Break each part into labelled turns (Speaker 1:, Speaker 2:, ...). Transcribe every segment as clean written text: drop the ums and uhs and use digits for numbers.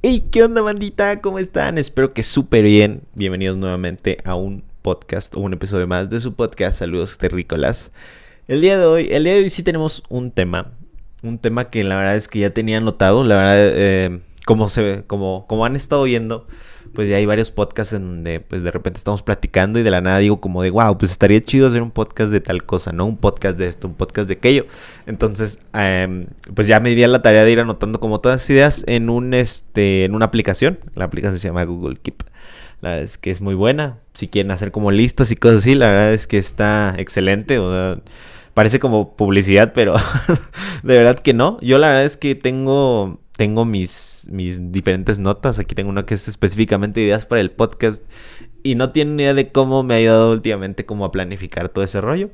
Speaker 1: Hey, ¿qué onda, bandita? ¿Cómo están? Espero que súper bien. Bienvenidos nuevamente a un podcast o un episodio más de su podcast. Saludos terrícolas. El día de hoy sí tenemos un tema que la verdad es que ya tenía anotado. La verdad, como han estado viendo, pues ya hay varios podcasts en donde pues de repente estamos platicando y de la nada digo como de wow, pues estaría chido hacer un podcast de tal cosa, ¿no? Un podcast de esto, un podcast de aquello. Entonces, pues ya me di a la tarea de ir anotando como todas las ideas en una aplicación. La aplicación se llama Google Keep. La verdad es que es muy buena. Si quieren hacer como listas y cosas así, la verdad es que está excelente. O sea, parece como publicidad, pero de verdad que no. Yo la verdad es que tengo mis diferentes notas. Aquí tengo una que es específicamente ideas para el podcast. Y no tienen ni idea de cómo me ha ayudado últimamente como a planificar todo ese rollo.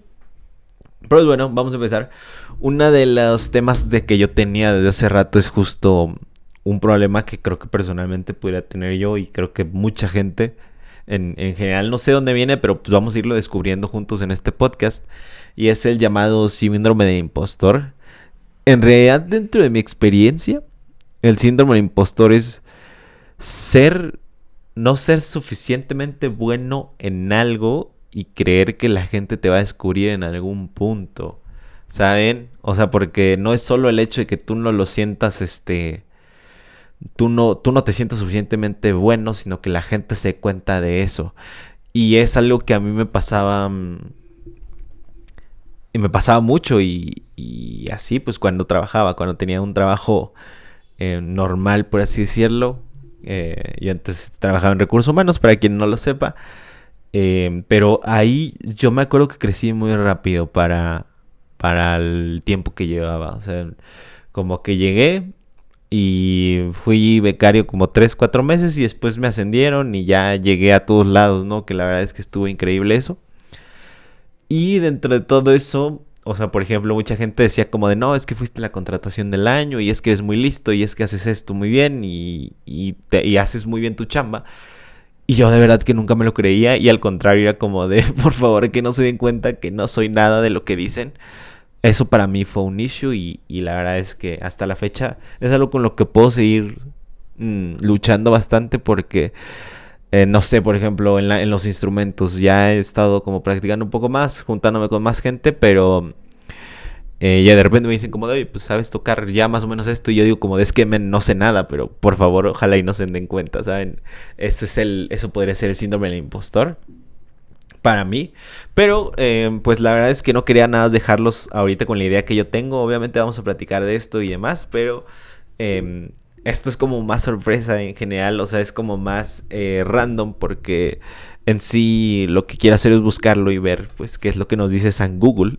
Speaker 1: Pero pues bueno, vamos a empezar. Uno de los temas de que yo tenía desde hace rato es justo un problema que creo que personalmente pudiera tener yo y creo que mucha gente en general. No sé dónde viene, pero pues vamos a irlo descubriendo juntos en este podcast. Y es el llamado síndrome de impostor. En realidad, dentro de mi experiencia, el síndrome de impostor es ser, no ser suficientemente bueno en algo y creer que la gente te va a descubrir en algún punto. ¿Saben? O sea, porque no es solo el hecho de que tú no lo sientas, tú no te sientas suficientemente bueno, sino que la gente se dé cuenta de eso. Y es algo que a mí me pasaba, y me pasaba mucho y así, pues cuando tenía un trabajo normal, por así decirlo. Yo antes trabajaba en recursos humanos, para quien no lo sepa. Pero ahí yo me acuerdo que crecí muy rápido para el tiempo que llevaba. O sea, como que llegué y fui becario como 3 4 meses y después me ascendieron y ya llegué a todos lados, ¿no? Que la verdad es que estuvo increíble eso. Y dentro de todo eso, o sea, por ejemplo, mucha gente decía como de, no, es que fuiste la contratación del año y es que eres muy listo y es que haces esto muy bien y haces muy bien tu chamba. Y yo de verdad que nunca me lo creía y al contrario era como de, por favor, que no se den cuenta que no soy nada de lo que dicen. Eso para mí fue un issue y la verdad es que hasta la fecha es algo con lo que puedo seguir luchando bastante porque no sé, por ejemplo, en los instrumentos ya he estado como practicando un poco más, juntándome con más gente, pero ya de repente me dicen como de, oye, pues sabes tocar ya más o menos esto y yo digo como de, es que no sé nada, pero por favor, ojalá y no se den cuenta, ¿saben? Eso podría ser el síndrome del impostor para mí. Pero pues la verdad es que no quería nada más dejarlos ahorita con la idea que yo tengo. Obviamente vamos a platicar de esto y demás, pero eh, esto es como más sorpresa en general, o sea, es como más random porque en sí lo que quiero hacer es buscarlo y ver pues qué es lo que nos dice San Google.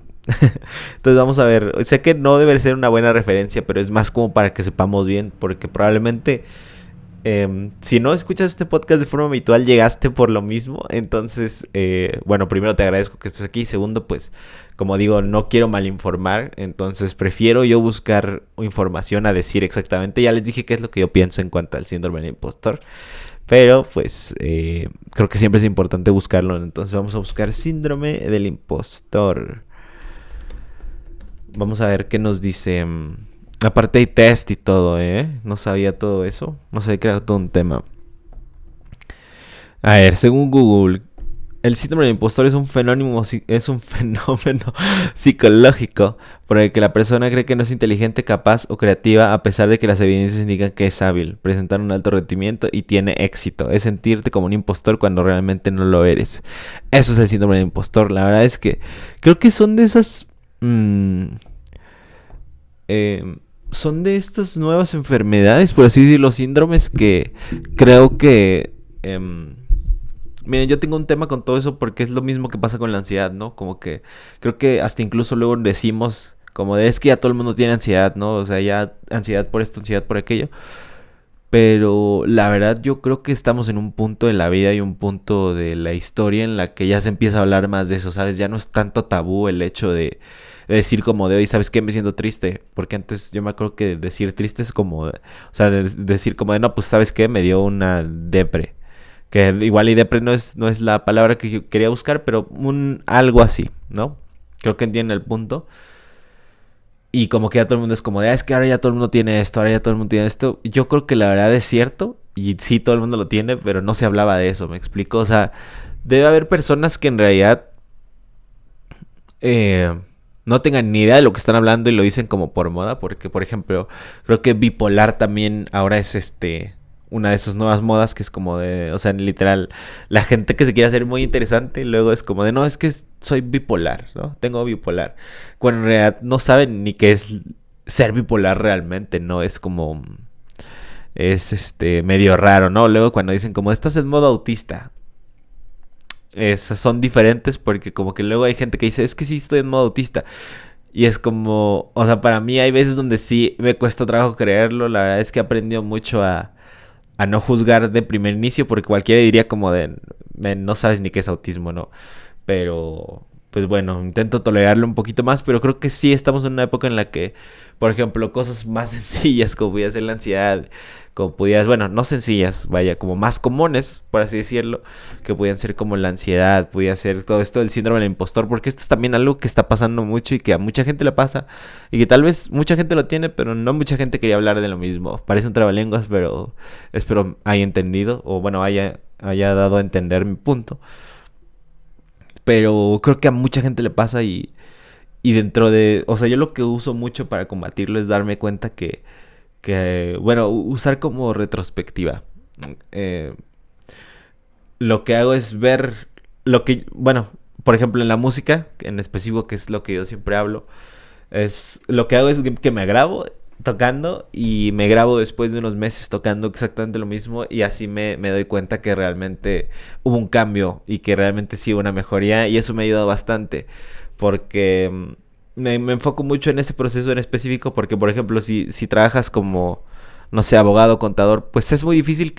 Speaker 1: Entonces vamos a ver, sé que no debe ser una buena referencia, pero es más como para que sepamos bien, porque probablemente si no escuchas este podcast de forma habitual, llegaste por lo mismo. Entonces, bueno, primero te agradezco que estés aquí. Segundo, pues, como digo, no quiero malinformar. Entonces, prefiero yo buscar información a decir exactamente. Ya les dije qué es lo que yo pienso en cuanto al síndrome del impostor. Pero, pues, creo que siempre es importante buscarlo. Entonces, vamos a buscar síndrome del impostor. Vamos a ver qué nos dice. Aparte hay test y todo, ¿eh? No sabía todo eso. No sabía que era todo un tema. A ver, según Google, el síndrome del impostor es un fenómeno psicológico por el que la persona cree que no es inteligente, capaz o creativa a pesar de que las evidencias indican que es hábil, presentar un alto rendimiento y tiene éxito. Es sentirte como un impostor cuando realmente no lo eres. Eso es el síndrome del impostor. La verdad es que creo que son de esas... eh, son de estas nuevas enfermedades, por así decirlo, síndromes que creo que... miren, yo tengo un tema con todo eso porque es lo mismo que pasa con la ansiedad, ¿no? Como que creo que hasta incluso luego decimos como de es que ya todo el mundo tiene ansiedad, ¿no? O sea, ya ansiedad por esto, ansiedad por aquello. Pero la verdad yo creo que estamos en un punto de la vida y un punto de la historia en la que ya se empieza a hablar más de eso, ¿sabes? Ya no es tanto tabú el hecho de decir como de hoy, ¿sabes qué? Me siento triste. Porque antes yo me acuerdo que decir triste es como, o sea, decir como de no, pues ¿sabes qué? Me dio una depre. Que igual y depre no es la palabra que yo quería buscar, pero algo así, ¿no? Creo que entienden el punto. Y como que ya todo el mundo es como de, es que ahora ya todo el mundo tiene esto, ahora ya todo el mundo tiene esto. Yo creo que la verdad es cierto, y sí, todo el mundo lo tiene, pero no se hablaba de eso, me explico. O sea, debe haber personas que en realidad eh, no tengan ni idea de lo que están hablando y lo dicen como por moda, porque, por ejemplo, creo que bipolar también ahora es una de esas nuevas modas que es como de, o sea, literal, la gente que se quiere hacer muy interesante, luego es como de, no, es que soy bipolar, ¿no? Tengo bipolar. Cuando en realidad no saben ni qué es ser bipolar realmente, ¿no? Es como, es medio raro, ¿no? Luego cuando dicen como, estás en modo autista. Esas son diferentes porque como que luego hay gente que dice, es que sí estoy en modo autista. Y es como, o sea, para mí hay veces donde sí me cuesta trabajo creerlo. La verdad es que he aprendido mucho a no juzgar de primer inicio porque cualquiera diría como de, no sabes ni qué es autismo, ¿no? Pero, pues bueno, intento tolerarlo un poquito más, pero creo que sí estamos en una época en la que, por ejemplo, cosas más sencillas como podía ser la ansiedad, como podías, bueno, no sencillas, vaya, como más comunes, por así decirlo, que podían ser como la ansiedad, podía ser todo esto del síndrome del impostor, porque esto es también algo que está pasando mucho y que a mucha gente le pasa, y que tal vez mucha gente lo tiene, pero no mucha gente quería hablar de lo mismo. Parece un trabalenguas, pero espero haya entendido, o bueno, haya dado a entender mi punto. Pero creo que a mucha gente le pasa y dentro de... O sea, yo lo que uso mucho para combatirlo es darme cuenta que bueno, usar como retrospectiva. Eh, lo que hago es ver lo que... Bueno, por ejemplo, en la música, en específico, que es lo que yo siempre hablo, es lo que hago es que me grabo tocando y me grabo después de unos meses tocando exactamente lo mismo y así me doy cuenta que realmente hubo un cambio y que realmente sí hubo una mejoría y eso me ha ayudado bastante porque me enfoco mucho en ese proceso en específico porque por ejemplo si trabajas como no sé abogado contador pues es muy difícil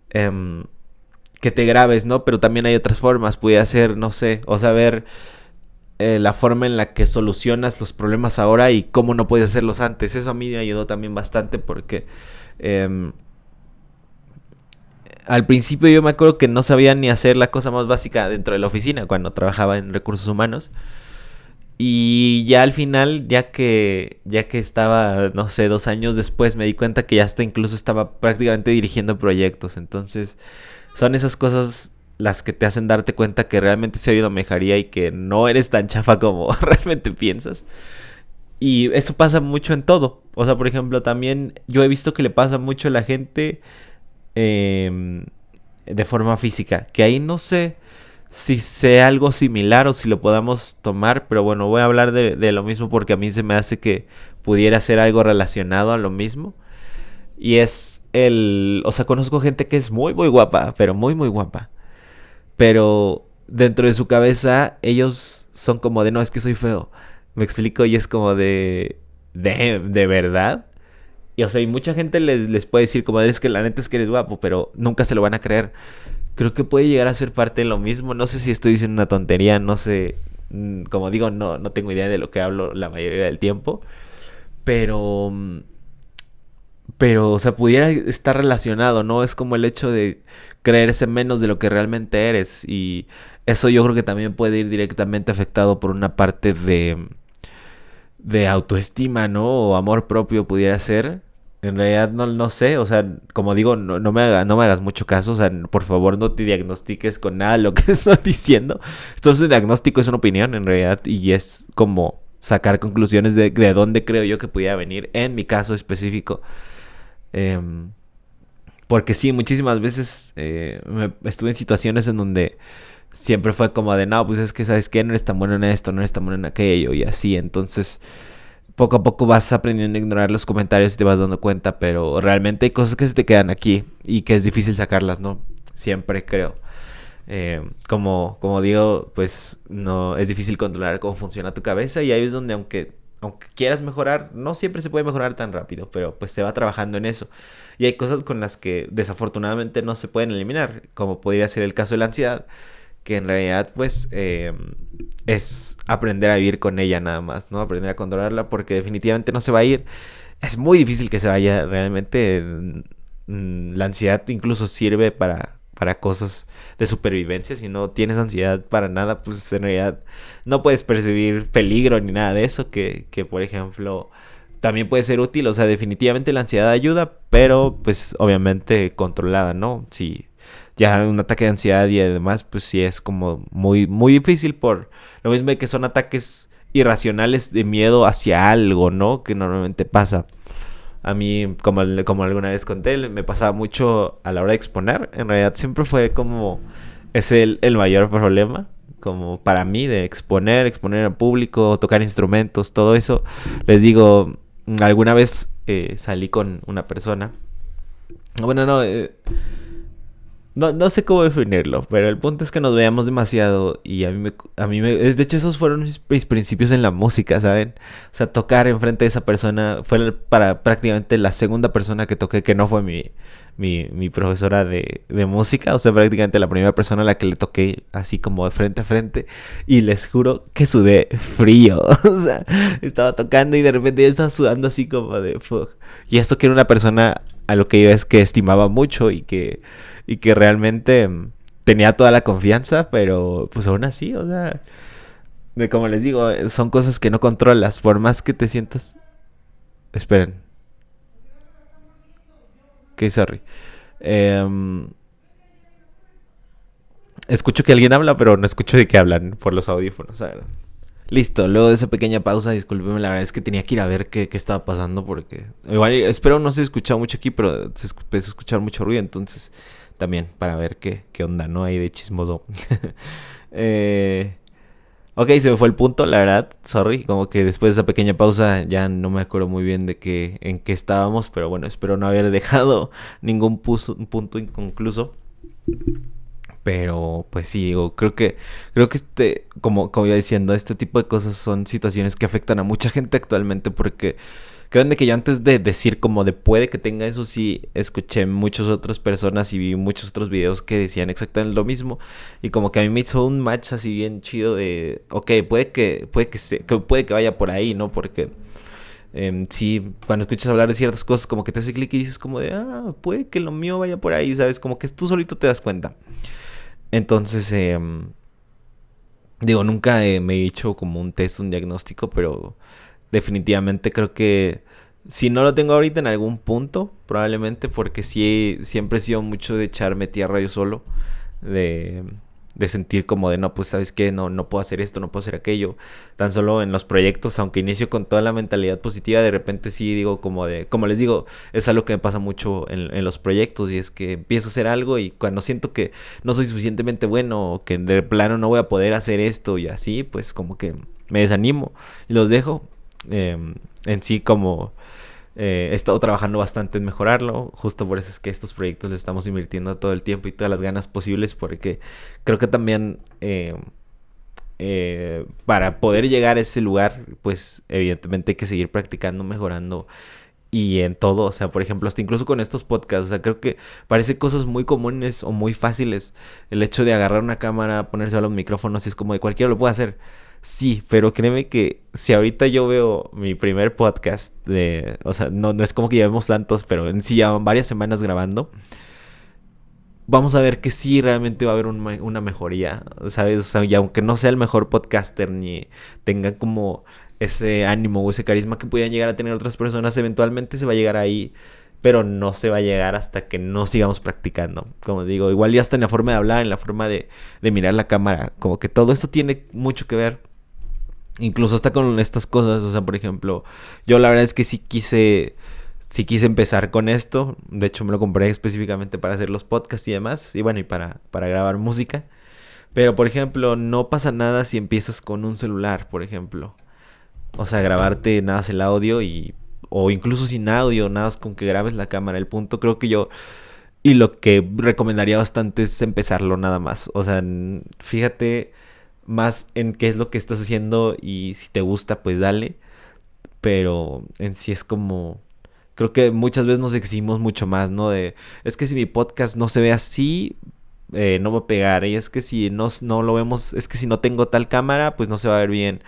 Speaker 1: em, que te grabes, ¿no? Pero también hay otras formas, puede ser, no sé, o saber la forma en la que solucionas los problemas ahora y cómo no puedes hacerlos antes. Eso a mí me ayudó también bastante porque eh, al principio yo me acuerdo que no sabía ni hacer la cosa más básica dentro de la oficina cuando trabajaba en recursos humanos. Y ya al final, ya que estaba, no sé, 2 años después, me di cuenta que ya hasta incluso estaba prácticamente dirigiendo proyectos. Entonces, son esas cosas las que te hacen darte cuenta que realmente se ha habido mejoría y que no eres tan chafa como realmente piensas. Y eso pasa mucho en todo. O sea, por ejemplo, también yo he visto que le pasa mucho a la gente eh, de forma física. Que ahí no sé si sea algo similar o si lo podamos tomar. Pero bueno, voy a hablar de lo mismo porque a mí se me hace que pudiera ser algo relacionado a lo mismo. Y es o sea, conozco gente que es muy, muy guapa, pero muy, muy guapa. Pero dentro de su cabeza ellos son como de, no, es que soy feo. Me explico y es como de verdad. Y o sea, y mucha gente les puede decir como, es que la neta es que eres guapo, pero nunca se lo van a creer. Creo que puede llegar a ser parte de lo mismo. No sé si estoy diciendo una tontería, no sé. Como digo, no tengo idea de lo que hablo la mayoría del tiempo. Pero o sea, pudiera estar relacionado, ¿no? Es como el hecho de creerse menos de lo que realmente eres y eso yo creo que también puede ir directamente afectado por una parte de autoestima, ¿no? O amor propio pudiera ser. En realidad no sé, o sea, como digo, no me hagas mucho caso, o sea, por favor no te diagnostiques con nada de lo que estoy diciendo. Esto es un diagnóstico, es una opinión en realidad y es como sacar conclusiones de dónde creo yo que pudiera venir, en mi caso específico. Em, Porque sí, muchísimas veces estuve en situaciones en donde siempre fue como de, no, pues es que, ¿sabes qué? No eres tan bueno en esto, no eres tan bueno en aquello y así. Entonces, poco a poco vas aprendiendo a ignorar los comentarios y te vas dando cuenta, pero realmente hay cosas que se te quedan aquí y que es difícil sacarlas, ¿no? Siempre creo. Como digo, pues no es difícil controlar cómo funciona tu cabeza y ahí es donde aunque quieras mejorar, no siempre se puede mejorar tan rápido, pero pues se va trabajando en eso. Y hay cosas con las que desafortunadamente no se pueden eliminar, como podría ser el caso de la ansiedad, que en realidad pues es aprender a vivir con ella nada más, ¿no? Aprender a controlarla porque definitivamente no se va a ir. Es muy difícil que se vaya realmente. La ansiedad incluso sirve para cosas de supervivencia. Si no tienes ansiedad para nada, pues en realidad no puedes percibir peligro ni nada de eso, que por ejemplo también puede ser útil. O sea, definitivamente la ansiedad ayuda, pero pues obviamente controlada, ¿no? Si ya un ataque de ansiedad y además, pues sí es como muy, muy difícil por lo mismo de que son ataques irracionales de miedo hacia algo, ¿no? Que normalmente pasa. A mí, como alguna vez conté, me pasaba mucho a la hora de exponer. En realidad siempre fue como... Es el mayor problema. Como para mí de exponer al público, tocar instrumentos, todo eso. Les digo, alguna vez salí con una persona. Bueno, no, no sé cómo definirlo, pero el punto es que nos veíamos demasiado y de hecho esos fueron mis principios en la música, ¿saben? O sea, tocar enfrente de esa persona fue para prácticamente la segunda persona que toqué que no fue mi profesora de música, o sea, prácticamente la primera persona a la que le toqué así como de frente a frente y les juro que sudé frío, o sea, estaba tocando y de repente ya estaba sudando así como de fuck. Y eso que era una persona a lo que yo es que estimaba mucho y que realmente tenía toda la confianza, pero pues aún así, o sea, de como les digo, son cosas que no controlas, por más que te sientas... Esperen, que sorry. Em, Escucho que alguien habla, pero no escucho de qué hablan por los audífonos, ¿sabes? Listo, luego de esa pequeña pausa, discúlpeme, la verdad es que tenía que ir a ver qué estaba pasando porque igual espero no se escuchaba mucho aquí, pero se empezó a escuchar mucho ruido, entonces también para ver qué onda, ¿no? Ahí de chismoso. eh, ok, se me fue el punto, la verdad, sorry, como que después de esa pequeña pausa ya no me acuerdo muy bien en qué estábamos, pero bueno, espero no haber dejado ningún punto inconcluso. Pero pues sí, digo, creo que como iba diciendo, este tipo de cosas son situaciones que afectan a mucha gente actualmente porque créanme que yo antes de decir como de puede que tenga eso, sí escuché muchas otras personas y vi muchos otros videos que decían exactamente lo mismo y como que a mí me hizo un match así bien chido de, ok, puede que vaya por ahí, ¿no? Porque sí, cuando escuchas hablar de ciertas cosas como que te hace clic y dices como de, puede que lo mío vaya por ahí, ¿sabes? Como que tú solito te das cuenta. Entonces, digo, nunca me he hecho como un test, un diagnóstico, pero definitivamente creo que si no lo tengo ahorita en algún punto, probablemente porque sí, siempre he sido mucho de echarme tierra yo solo, de, de sentir como de no, pues sabes qué, no puedo hacer esto, no puedo hacer aquello. Tan solo en los proyectos, aunque inicio con toda la mentalidad positiva, de repente sí digo como les digo, es algo que me pasa mucho en los proyectos y es que empiezo a hacer algo y cuando siento que no soy suficientemente bueno o que de plano no voy a poder hacer esto y así, pues como que me desanimo y los dejo. En sí como he estado trabajando bastante en mejorarlo. Justo por eso es que estos proyectos le estamos invirtiendo todo el tiempo y todas las ganas posibles. Porque creo que también para poder llegar a ese lugar, pues evidentemente hay que seguir practicando, mejorando. Y en todo, o sea, por ejemplo, hasta incluso con estos podcasts, o sea, creo que parece cosas muy comunes o muy fáciles. El hecho de agarrar una cámara, ponerse a los micrófonos, es como de cualquiera lo puede hacer. Sí, pero créeme que si ahorita yo veo mi primer podcast o sea, no es como que llevemos tantos, pero en sí ya van varias semanas grabando, vamos a ver que sí realmente va a haber una mejoría, ¿sabes? O sea, y aunque no sea el mejor podcaster ni tenga como ese ánimo o ese carisma que pudieran llegar a tener otras personas, eventualmente se va a llegar ahí, pero no se va a llegar hasta que no sigamos practicando. Como digo, igual ya hasta en la forma de hablar, en la forma de mirar la cámara, como que todo eso tiene mucho que ver. Incluso hasta con estas cosas, o sea, por ejemplo, yo la verdad es que sí quise empezar con esto. De hecho, me lo compré específicamente para hacer los podcasts y demás. Y bueno, y para grabar música. Pero, por ejemplo, no pasa nada si empiezas con un celular, por ejemplo. O sea, grabarte nada más el audio o incluso sin audio, nada más con que grabes la cámara. El punto creo que yo... Y lo que recomendaría bastante es empezarlo nada más. O sea, fíjate más en qué es lo que estás haciendo y si te gusta, pues dale. Pero en sí es como... Creo que muchas veces nos exigimos mucho más, ¿no? Es que si mi podcast no se ve así, no va a pegar. Y es que si no lo vemos, es que si no tengo tal cámara, pues no se va a ver bien.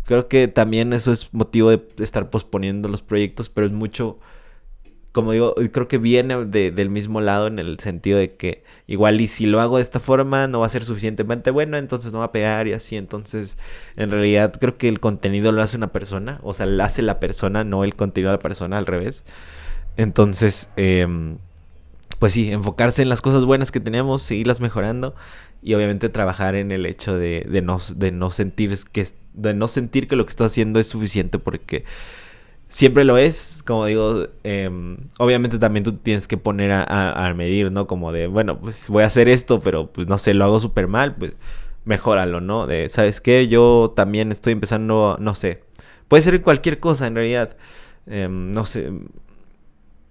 Speaker 1: Creo que también eso es motivo de estar posponiendo los proyectos, pero es mucho como digo, creo que viene del mismo lado en el sentido de que igual y si lo hago de esta forma no va a ser suficientemente bueno, entonces no va a pegar y así. Entonces, en realidad creo que el contenido lo hace una persona, o sea, lo hace la persona, no el contenido de la persona, al revés. Entonces, pues sí, enfocarse en las cosas buenas que tenemos, seguirlas mejorando y obviamente trabajar en el hecho de no de no sentir que lo que estás haciendo es suficiente, porque siempre lo es, como digo. Obviamente también tú tienes que poner a medir, ¿no? Como de, bueno, pues voy a hacer esto, pero pues no sé, lo hago súper mal, pues mejóralo, ¿no? De, ¿sabes qué? Yo también estoy empezando, no sé, puede ser cualquier cosa en realidad. No sé,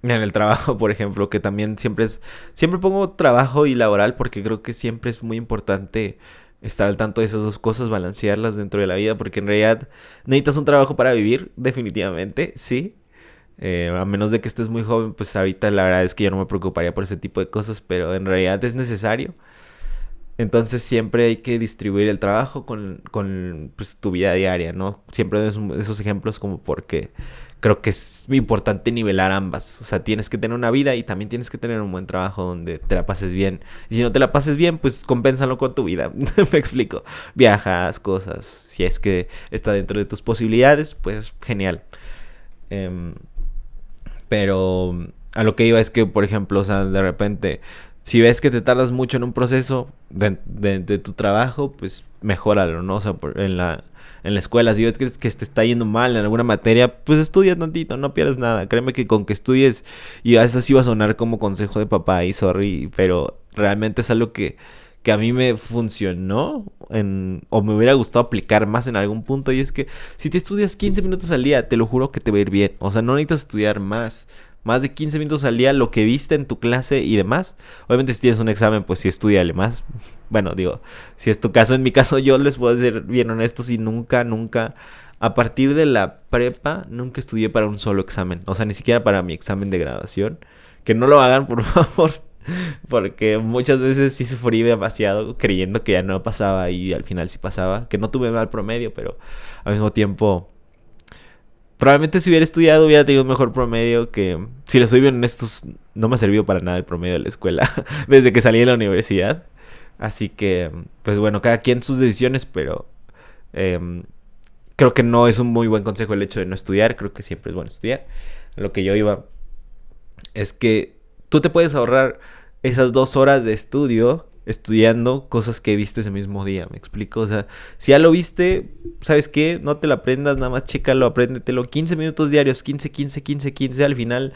Speaker 1: en el trabajo, por ejemplo, que también siempre pongo trabajo y laboral porque creo que siempre es muy importante estar al tanto de esas dos cosas, balancearlas dentro de la vida, porque en realidad necesitas un trabajo para vivir, definitivamente, sí. A menos de que estés muy joven, pues ahorita la verdad es que yo no me preocuparía por ese tipo de cosas, pero en realidad es necesario. Entonces siempre hay que distribuir el trabajo con pues, tu vida diaria, ¿no? Siempre doy esos ejemplos como porque creo que es muy importante nivelar ambas. O sea, tienes que tener una vida y también tienes que tener un buen trabajo donde te la pases bien. Y si no te la pases bien, pues compénsalo con tu vida. Me explico. Viajas, cosas. Si es que está dentro de tus posibilidades, pues genial. Em, pero a lo que iba es que, por ejemplo, o sea, de repente, si ves que te tardas mucho en un proceso de tu trabajo, pues mejóralo, ¿no? O sea, en la escuela, si ves que te está yendo mal en alguna materia, pues estudia tantito, no pierdas nada. Créeme que con que estudies, y a eso sí va a sonar como consejo de papá, y sorry, pero realmente es algo que a mí me funcionó o me hubiera gustado aplicar más en algún punto. Y es que si te estudias 15 minutos al día, te lo juro que te va a ir bien. O sea, no necesitas estudiar más de 15 minutos al día, lo que viste en tu clase y demás. Obviamente si tienes un examen, pues sí, estudiale más. Bueno, digo, si es tu caso, en mi caso yo les puedo ser bien honestos y nunca, a partir de la prepa, nunca estudié para un solo examen. O sea, ni siquiera para mi examen de graduación. Que no lo hagan, por favor. Porque muchas veces sí sufrí demasiado creyendo que ya no pasaba y al final sí pasaba. Que no tuve mal promedio, pero al mismo tiempo probablemente si hubiera estudiado hubiera tenido un mejor promedio. Que, si les soy bien honestos, no me ha servido para nada el promedio de la escuela desde que salí de la universidad. Así que, pues bueno, cada quien sus decisiones, pero eh, creo que no es un muy buen consejo el hecho de no estudiar. Creo que siempre es bueno estudiar. Lo que yo iba es que tú te puedes ahorrar esas 2 horas de estudio estudiando cosas que viste ese mismo día, ¿me explico? O sea, si ya lo viste, ¿sabes qué? No te lo aprendas, nada más chécalo, apréndetelo. 15 minutos diarios, 15 al final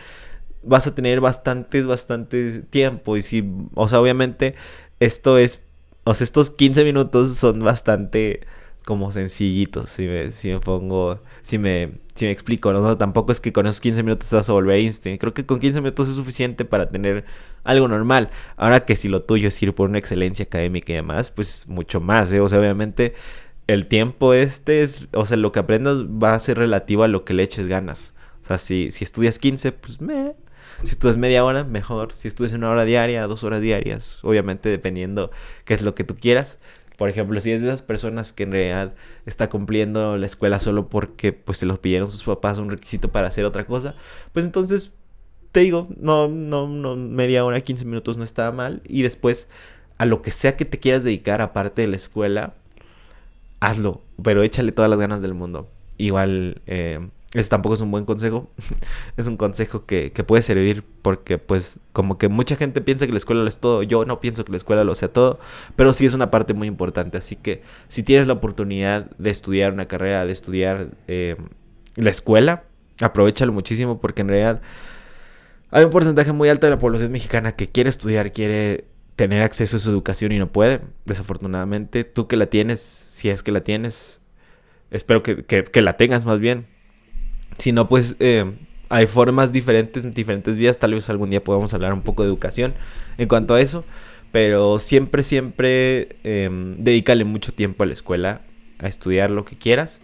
Speaker 1: vas a tener bastante tiempo. Y si, o sea, obviamente esto es, o sea, estos 15 minutos son bastante como sencillitos, si me explico, ¿no? Tampoco es que con esos 15 minutos te vas a volver Einstein. Creo que con 15 minutos es suficiente para tener algo normal. Ahora que si lo tuyo es ir por una excelencia académica y demás, pues mucho más, ¿eh? O sea, obviamente el tiempo o sea, lo que aprendas va a ser relativo a lo que le eches ganas. O sea, si estudias 15, pues si estudias media hora, mejor. Si estudias 1 hora diaria, 2 horas diarias, obviamente dependiendo qué es lo que tú quieras. Por ejemplo, si es de esas personas que en realidad está cumpliendo la escuela solo porque pues se los pidieron sus papás un requisito para hacer otra cosa, pues entonces te digo, no, media hora, 15 minutos no está mal. Y después, a lo que sea que te quieras dedicar aparte de la escuela, hazlo, pero échale todas las ganas del mundo. Igual, ese tampoco es un buen consejo. Es un consejo que puede servir porque, pues, como que mucha gente piensa que la escuela lo es todo. Yo no pienso que la escuela lo sea todo, pero sí es una parte muy importante. Así que, si tienes la oportunidad de estudiar una carrera, de estudiar la escuela, aprovéchalo muchísimo, porque en realidad hay un porcentaje muy alto de la población mexicana que quiere estudiar, quiere tener acceso a su educación y no puede, desafortunadamente. Tú que la tienes, si es que la tienes, espero que la tengas más bien. Si no, pues hay formas diferentes vías. Tal vez algún día podamos hablar un poco de educación en cuanto a eso. Pero siempre dedícale mucho tiempo a la escuela, a estudiar lo que quieras.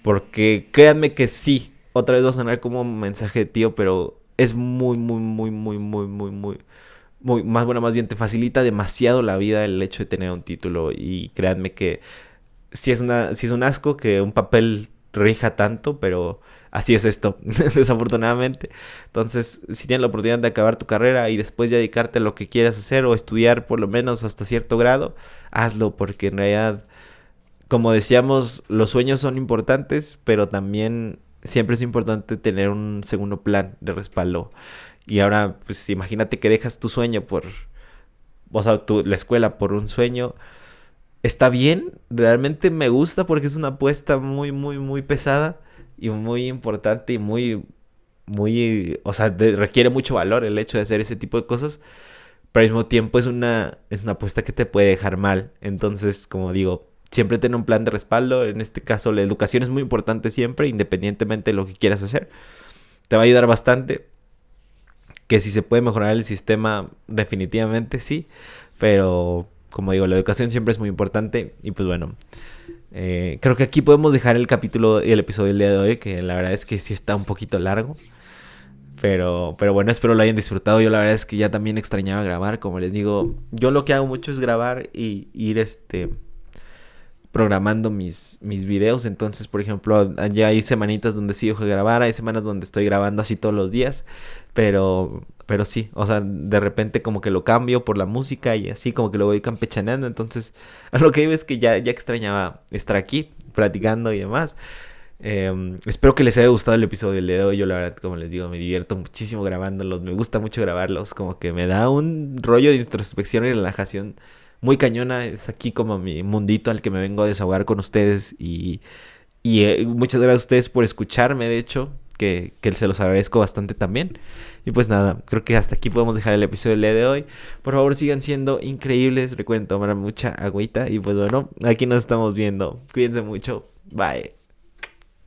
Speaker 1: Porque créanme que sí, otra vez va a sonar como un mensaje de tío, pero es muy más bien te facilita demasiado la vida el hecho de tener un título. Y créanme que si es un asco que un papel rija tanto, pero así es esto, desafortunadamente. Entonces, si tienes la oportunidad de acabar tu carrera y después ya dedicarte a lo que quieras hacer o estudiar por lo menos hasta cierto grado, hazlo, porque en realidad, como decíamos, los sueños son importantes, pero también siempre es importante tener un segundo plan de respaldo. Y ahora, pues imagínate que dejas tu sueño o sea, la escuela por un sueño. Está bien, realmente me gusta porque es una apuesta muy, muy, muy pesada y muy importante y o sea, requiere mucho valor el hecho de hacer ese tipo de cosas, pero al mismo tiempo es una apuesta que te puede dejar mal. Entonces, como digo, siempre tener un plan de respaldo. En este caso, la educación es muy importante siempre, independientemente de lo que quieras hacer. Te va a ayudar bastante. Que si se puede mejorar el sistema, definitivamente sí. Pero, como digo, la educación siempre es muy importante. Y pues bueno, creo que aquí podemos dejar el capítulo y el episodio del día de hoy, que la verdad es que sí está un poquito largo. Pero bueno, espero lo hayan disfrutado. Yo la verdad es que ya también extrañaba grabar. Como les digo, yo lo que hago mucho es grabar y ir programando mis videos. Entonces, por ejemplo, ya hay semanitas donde sí dejo de grabar, hay semanas donde estoy grabando así todos los días, pero sí, o sea, de repente como que lo cambio por la música y así como que lo voy campechaneando. Entonces, a lo que digo es que ya extrañaba estar aquí platicando y demás. Espero que les haya gustado el episodio del día de hoy. Yo la verdad, como les digo, me divierto muchísimo grabándolos, me gusta mucho grabarlos, como que me da un rollo de introspección y relajación muy cañona. Es aquí como mi mundito al que me vengo a desahogar con ustedes y muchas gracias a ustedes por escucharme, de hecho, que se los agradezco bastante también. Y pues nada, creo que hasta aquí podemos dejar el episodio del día de hoy. Por favor, sigan siendo increíbles, recuerden tomar mucha agüita y pues bueno, aquí nos estamos viendo. Cuídense mucho, bye.